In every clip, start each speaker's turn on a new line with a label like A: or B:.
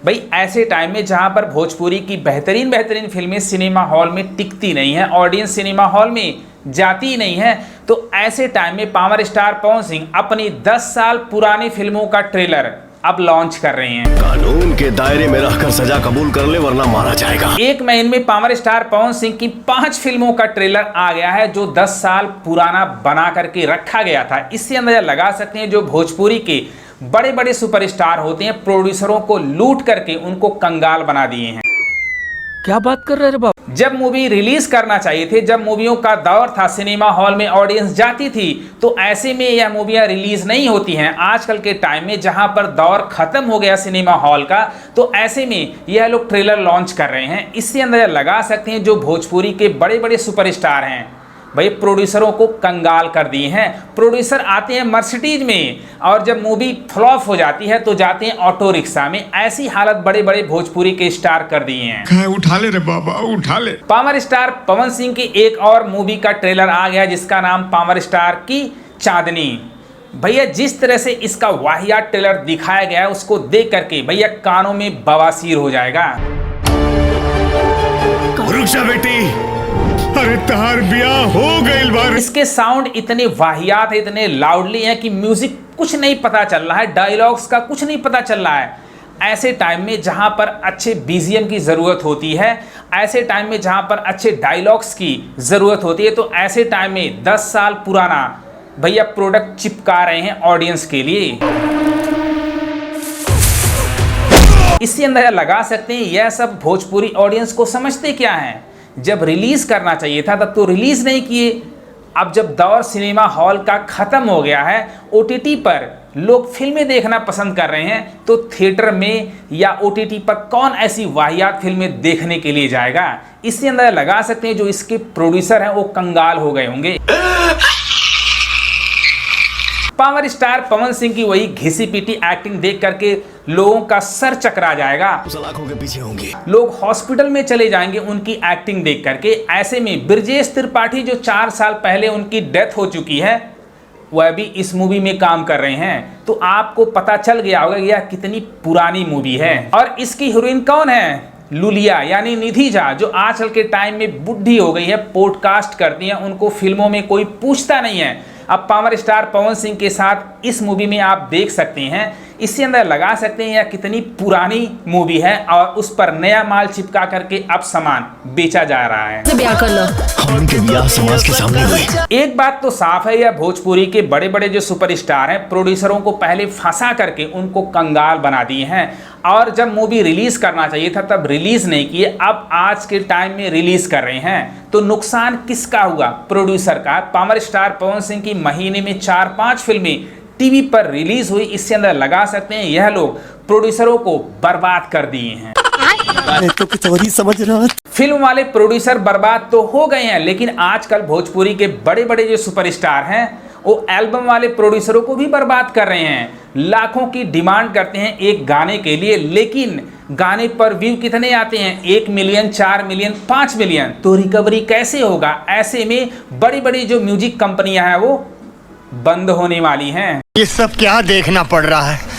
A: भाई ऐसे टाइम में जहां पर भोजपुरी की बेहतरीन बेहतरीन फिल्में सिनेमा हॉल में टिकती नहीं है, ऑडियंस सिनेमा हॉल में जाती ही नहीं है, तो ऐसे टाइम में पावर स्टार पवन सिंह अपनी 10 साल पुरानी फिल्मों का ट्रेलर अब लॉन्च कर रहे हैं।
B: कानून के दायरे में रहकर सजा कबूल कर ले वरना मारा जाएगा।
A: एक महीने में पावर स्टार पवन सिंह की 5 फिल्मों का ट्रेलर आ गया है जो 10 साल पुराना बना करके रखा गया था। इससे अंदाजा लगा सकते हैं जो भोजपुरी के बड़े बड़े सुपरस्टार होते हैं, प्रोड्यूसरों को लूट करके उनको कंगाल बना दिए हैं।
C: क्या बात कर रहे हैं बाबू?
A: जब मूवी रिलीज करना चाहिए थे, जब मूवियों का दौर था, सिनेमा हॉल में ऑडियंस जाती थी, तो ऐसे में यह मूवियां रिलीज नहीं होती हैं। आजकल के टाइम में जहां पर दौर खत्म हो गया सिनेमा हॉल का, तो ऐसे में यह लोग ट्रेलर लॉन्च कर रहे हैं। इससे अंदाजा लगा सकते हैं जो भोजपुरी के बड़े बड़े सुपरस्टार हैं भाई प्रोड्यूसरों को कंगाल कर दिए हैं। प्रोड्यूसर आते हैं मर्सिडीज में और जब मूवी फ्लॉप हो जाती है तो जाते हैं ऑटो रिक्शा में। ऐसी हालत बड़े बड़े भोजपुरी के स्टार कर दिए हैं।
D: उठा ले रे बाबा, उठा ले।
A: पावर स्टार पवन सिंह की एक और मूवी का ट्रेलर आ गया जिसका नाम पावर स्टार की चांदनी। भैया जिस तरह से इसका वाहियात ट्रेलर दिखाया गया है उसको देख करके भैया कानों में बवासीर हो जाएगा।
B: रुक जा बेटी,
D: अरे तार ब्याह हो गइल बार।
A: इसके साउंड इतने वाहियात है, इतने लाउडली है कि म्यूजिक कुछ नहीं पता चल रहा है, डायलॉग्स का कुछ नहीं पता चल रहा है। ऐसे टाइम में जहां पर अच्छे बीजीएम की जरूरत होती है, ऐसे टाइम में जहां पर अच्छे डायलॉग्स की जरूरत होती है, तो ऐसे टाइम में 10 साल पुराना भैया प्रोडक्ट चिपका रहे हैं ऑडियंस के लिए। इससे अंदाजा लगा सकते हैं यह सब भोजपुरी ऑडियंस को समझते क्या है। जब रिलीज करना चाहिए था तब तो रिलीज नहीं किए। अब जब दौर सिनेमा हॉल का खत्म हो गया है, ओटीटी पर लोग फिल्में देखना पसंद कर रहे हैं, तो थिएटर में या ओटीटी पर कौन ऐसी वाहियात फिल्में देखने के लिए जाएगा। इससे अंदाजा लगा सकते हैं जो इसके प्रोड्यूसर हैं वो कंगाल हो गए होंगे। पावर स्टार पवन सिंह की वही घिसी पीटी एक्टिंग देख करके लोगों का सर चकरा जाएगा,
B: सलाखों के पीछे होंगे,
A: लोग हॉस्पिटल में चले जाएंगे उनकी एक्टिंग देख करके। ऐसे में ब्रजेश त्रिपाठी जो 4 साल पहले उनकी डेथ हो चुकी है, वह भी इस मूवी में काम कर रहे हैं। तो आपको पता चल गया होगा यह कितनी पुरानी मूवी है। और इसकी हीरोइन कौन है? लुलिया यानी निधि झा, जो आजकल के टाइम में बुढ़ी हो गई है, पॉडकास्ट करती हैं, उनको फिल्मों में कोई पूछता नहीं है। अब पावर स्टार पवन सिंह के साथ इस मूवी में आप देख सकते हैं। इससे अंदर लगा सकते हैं यह कितनी पुरानी मूवी है और उस पर नया माल चिपका करके अब सामान बेचा जा रहा है।
C: ब्याह कर लो।
B: उनके ब्याह समाज के सामने हुए।
A: एक बात तो साफ है, यह भोजपुरी के बड़े बड़े जो सुपरस्टार हैं, प्रोड्यूसरों को पहले फंसा करके उनको कंगाल बना दिए हैं और जब मूवी रिलीज करना चाहिए था तब रिलीज नहीं किए, अब आज के टाइम में रिलीज कर रहे हैं। तो नुकसान किसका हुआ? प्रोड्यूसर का। पावर स्टार पवन सिंह की महीने में 4-5 फिल्में टीवी पर रिलीज हुई। इससे अंदर लगा सकते हैं यह लोग प्रोड्यूसरों को बर्बाद कर दिए हैं।
B: तो समझ रहा।
A: फिल्म वाले प्रोड्यूसर बर्बाद तो हो गए हैं, लेकिन आजकल भोजपुरी के बड़े बड़े जो सुपरस्टार हैं वो एल्बम वाले प्रोड्यूसरों को भी बर्बाद कर रहे हैं। लाखों की डिमांड करते हैं एक गाने के लिए, लेकिन गाने पर व्यू कितने आते हैं? 1 मिलियन, 4 मिलियन, 5 मिलियन। तो रिकवरी कैसे होगा? ऐसे में बड़ी बड़ी जो म्यूजिक कंपनियां हैं वो बंद होने वाली हैं।
D: ये सब क्या देखना पड़ रहा है?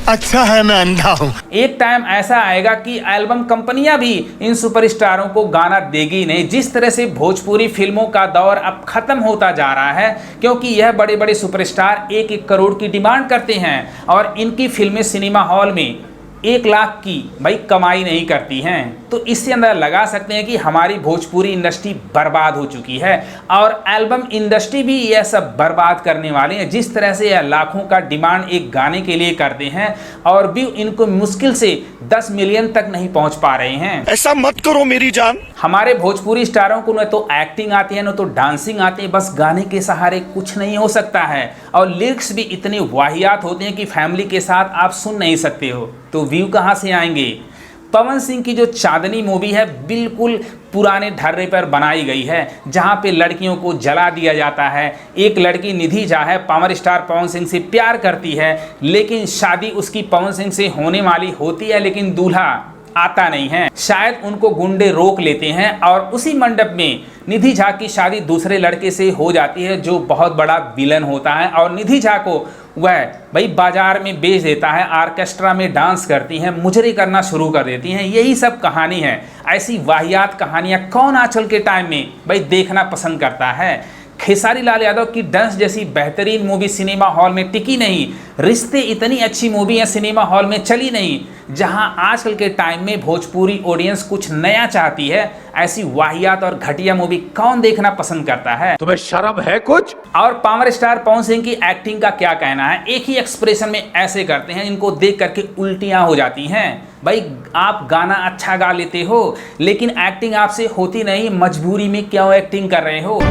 D: अच्छा है मैं अंधा हूँ।
A: एक टाइम ऐसा आएगा कि एल्बम कंपनियां भी इन सुपरस्टारों को गाना देगी नहीं। जिस तरह से भोजपुरी फिल्मों का दौर अब खत्म होता जा रहा है, क्योंकि यह बड़े बड़े सुपरस्टार 1-1 करोड़ की डिमांड करते हैं और इनकी फिल्में सिनेमा हॉल में 1 लाख की भाई कमाई नहीं करती हैं। तो इससे अंदर लगा सकते हैं कि हमारी भोजपुरी इंडस्ट्री बर्बाद हो चुकी है और एल्बम इंडस्ट्री भी यह सब बर्बाद करने वाले हैं। जिस तरह से यह लाखों का डिमांड एक गाने के लिए करते हैं और भी इनको मुश्किल से 10 मिलियन तक नहीं पहुंच पा रहे हैं।
D: ऐसा मत करो मेरी जान।
A: हमारे भोजपुरी स्टारों को न तो एक्टिंग आती है न तो डांसिंग आती है, बस गाने के सहारे कुछ नहीं हो सकता है। और लिरिक्स भी इतने वाहियात होते हैं कि फैमिली के साथ आप सुन नहीं सकते हो, तो व्यू कहाँ से आएंगे? पवन सिंह की जो चांदनी मूवी है बिल्कुल पुराने ढर्रे पर बनाई गई है, जहां पे लड़कियों को जला दिया जाता है। एक लड़की निधि झा है, पावर स्टार पवन सिंह से प्यार करती है, लेकिन शादी उसकी पवन सिंह से होने वाली होती है, लेकिन दूल्हा आता नहीं है। शायद उनको गुंडे रोक लेते हैं और उसी मंडप में निधि झा की शादी दूसरे लड़के से हो जाती है जो बहुत बड़ा विलन होता है और निधि झा को वह भाई बाजार में बेच देता है, ऑर्केस्ट्रा में डांस करती हैं, मुजरे करना शुरू कर देती हैं। यही सब कहानी है। ऐसी वाहियात कहानियां कौन आजकल के टाइम में भाई देखना पसंद करता है। खेसारी लाल यादव की डंस जैसी बेहतरीन मूवी सिनेमा हॉल में टिकी नहीं, रिश्ते इतनी अच्छी मूवी है सिनेमा हॉल में चली नहीं। जहां आजकल के टाइम में भोजपुरी ऑडियंस कुछ नया चाहती है, ऐसी वाहियात और घटिया मूवी कौन देखना पसंद करता है?
C: तुम्हें शर्म है कुछ?
A: और पावर स्टार पवन सिंह की एक्टिंग का क्या कहना है? एक ही एक्सप्रेशन में ऐसे करते हैं, इनको देख करके उल्टियां हो जाती हैं। भाई आप गाना अच्छा गा लेते हो लेकिन एक्टिंग आपसे होती नहीं, मजबूरी में क्यों एक्टिंग कर रहे हो?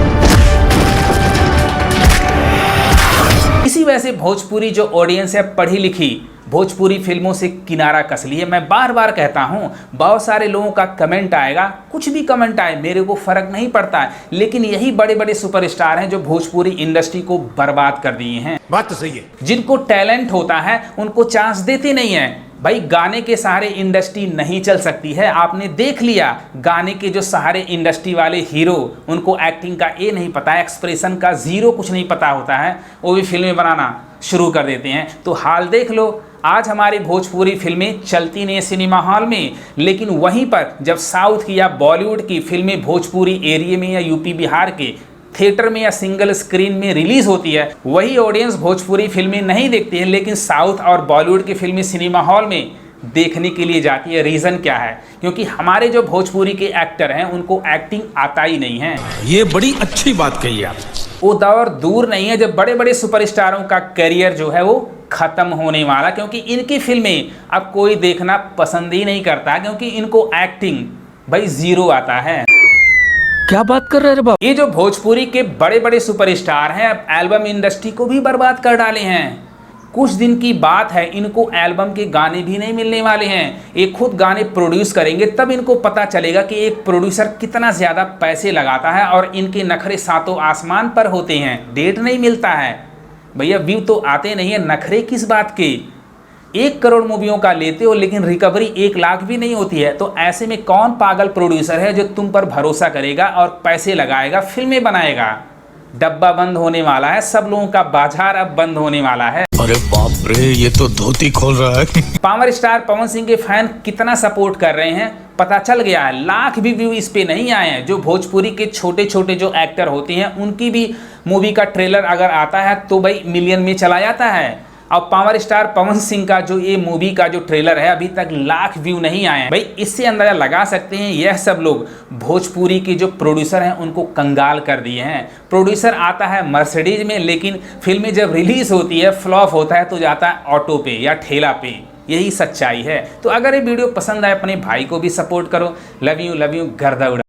A: इसी वजह से भोजपुरी जो ऑडियंस है पढ़ी लिखी भोजपुरी फिल्मों से किनारा कस ली है। मैं बार बार कहता हूं, बहुत सारे लोगों का कमेंट आएगा, कुछ भी कमेंट आए मेरे को फर्क नहीं पड़ता है, लेकिन यही बड़े बड़े सुपरस्टार हैं जो भोजपुरी इंडस्ट्री को बर्बाद कर दिए हैं।
C: बात तो सही है।
A: जिनको टैलेंट होता है उनको चांस देते नहीं है। भाई गाने के सहारे इंडस्ट्री नहीं चल सकती है। आपने देख लिया, गाने के जो सहारे इंडस्ट्री वाले हीरो, उनको एक्टिंग का ए नहीं पता है, एक्सप्रेशन का जीरो कुछ नहीं पता होता है, वो भी फिल्में बनाना शुरू कर देते हैं। तो हाल देख लो, आज हमारी भोजपुरी फिल्में चलती नहीं सिनेमा हॉल में, लेकिन वहीं पर जब साउथ की या बॉलीवुड की फिल्में भोजपुरी एरिया में या यूपी बिहार के थिएटर में या सिंगल स्क्रीन में रिलीज होती है, वही ऑडियंस भोजपुरी फिल्में नहीं देखती है, लेकिन साउथ और बॉलीवुड की फिल्में सिनेमा हॉल में देखने के लिए जाती है। रीज़न क्या है? क्योंकि हमारे जो भोजपुरी के एक्टर हैं उनको एक्टिंग आता ही नहीं है।
C: ये बड़ी अच्छी बात कही आप।
A: वो दौर दूर नहीं है जब बड़े बड़े सुपरस्टारों का करियर जो है वो खत्म होने वाला, क्योंकि इनकी फिल्में अब कोई देखना पसंद ही नहीं करता, क्योंकि इनको एक्टिंग भाई जीरो आता है।
C: क्या बात कर रहे हैं बाबू?
A: ये जो भोजपुरी के बड़े बड़े सुपरस्टार हैं अब एल्बम इंडस्ट्री को भी बर्बाद कर डाले हैं। कुछ दिन की बात है, इनको एल्बम के गाने भी नहीं मिलने वाले हैं। ये खुद गाने प्रोड्यूस करेंगे तब इनको पता चलेगा कि एक प्रोड्यूसर कितना ज़्यादा पैसे लगाता है, और इनके नखरे सातों आसमान पर होते हैं। डेट नहीं मिलता है भैया, व्यू तो आते नहीं है, नखरे किस बात के? 1 करोड़ मूवियों का लेते हो लेकिन रिकवरी 1 लाख भी नहीं होती है। तो ऐसे में कौन पागल प्रोड्यूसर है जो तुम पर भरोसा करेगा और पैसे लगाएगा, फिल्में बनाएगा? डब्बा बंद होने वाला है, सब लोगों का बाजार अब बंद होने वाला है।
D: अरे बाप रे, ये तो धोती खोल रहा है।
A: पावर स्टार पवन सिंह के फैन कितना सपोर्ट कर रहे हैं पता चल गया है। लाख भी व्यू इस पे नहीं आए हैं। जो भोजपुरी के छोटे छोटे जो एक्टर होते हैं उनकी भी मूवी का ट्रेलर अगर आता है तो भाई मिलियन में चला जाता है। अब पावर स्टार पवन सिंह का जो ये मूवी का जो ट्रेलर है अभी तक लाख व्यू नहीं आए हैं। भाई इससे अंदाजा लगा सकते हैं यह सब लोग भोजपुरी के जो प्रोड्यूसर हैं उनको कंगाल कर दिए हैं। प्रोड्यूसर आता है मर्सिडीज में, लेकिन फिल्में जब रिलीज होती है फ्लॉप होता है तो जाता है ऑटो पे या ठेला पे। यही सच्चाई है। तो अगर ये वीडियो पसंद आए अपने भाई को भी सपोर्ट करो। लव यू गर्दा उड़ा।